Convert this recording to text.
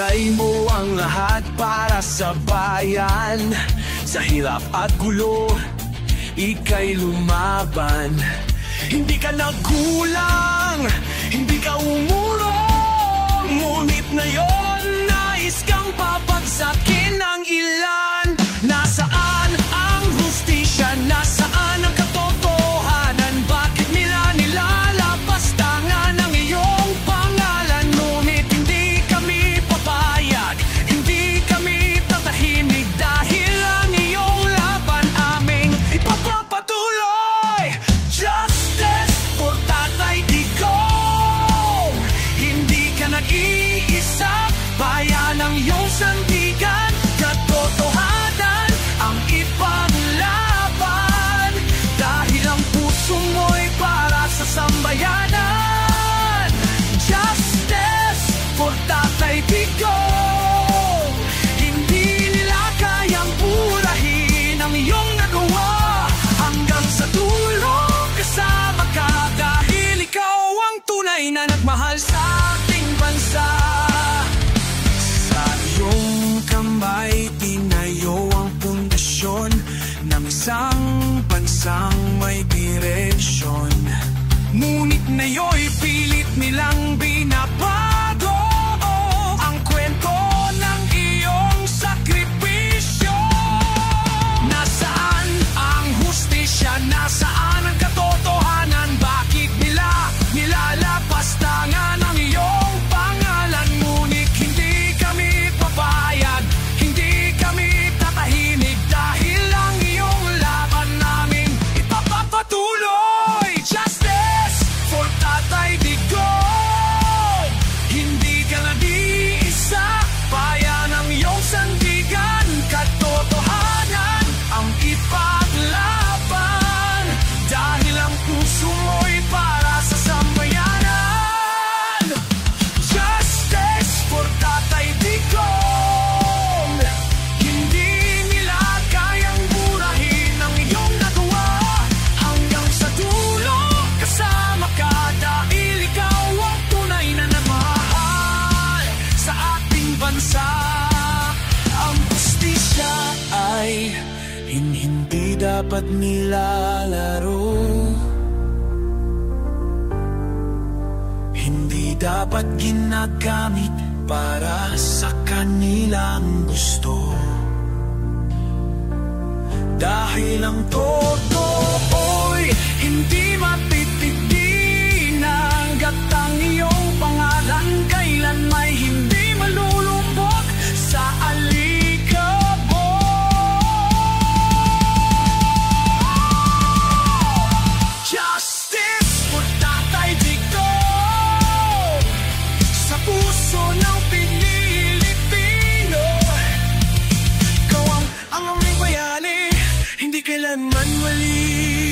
Ibinigay mo ang lahat para sa bayan. Sa hirap at gulo, ika'y lumaban. Hindi ka nagkulang, hindi ka umurong. Ngunit ngayon, nais kang papagsakin ng ilan. Nasaan ang hustisya? Nasaan ang katotohanan? Bakit nila nilalapastangan ang iyong pangalan? Ngunit hindi kami papayag, hindi kami tatahimik, dahil ang iyong laban aming ipapapatuloy. Justice for Tatay Digong. Hindi ka nag-iisa, bayan ang iyong sandigan. Katotohanan ang ipaglaban, dahil ang puso mo'y para sa sambayanan. Justice for Tatay Digong. Hindi nila kayang burahin ang iyong nagawa. Hanggang sa dulo kasama ka, dahil ikaw ang tunay na nagmahal sa ating bansa. Sa iyong kamay tinayo ang pundasyon ng isang bansang may direksyon. Ngunit ngayo'y pilit nilang binabago ang kwento ng iyong sakripisyo. Nasaan ang hustisya? Nasaan ang katotohanan? Bakit nila nilalapastangan ang iyong pangalan? Ngunit hindi kami papayag, hindi kami tatahimik, dahil ang iyong laban namin ipapapatuloy. Justice for Tatay Digong. Hindi ka nag-iisa, bayan ang iyong sandigan. Katotohanan ang ipaglaban, dahil ang puso mo'y para sa sambayanan. Justice for Tatay Digong. Hindi nila kayang burahin ang iyong nagawa. Hanggang sa dulo kasama ka, dahil ikaw ang tunay na nagmahal sa ating bansa. Ang hustisya ay hindi dapat nilalaro. Hindi dapat ginagamit para sa kanilang gusto. Dahil ang totoo'y hindi matitigin, hanggat ang iyong pangalan kailanmay hindi malulubog sa alikabok. Justice for Tatay Digong. Sa puso ng Pilipino, ikaw ang aming bayani, hindi kailanman wali.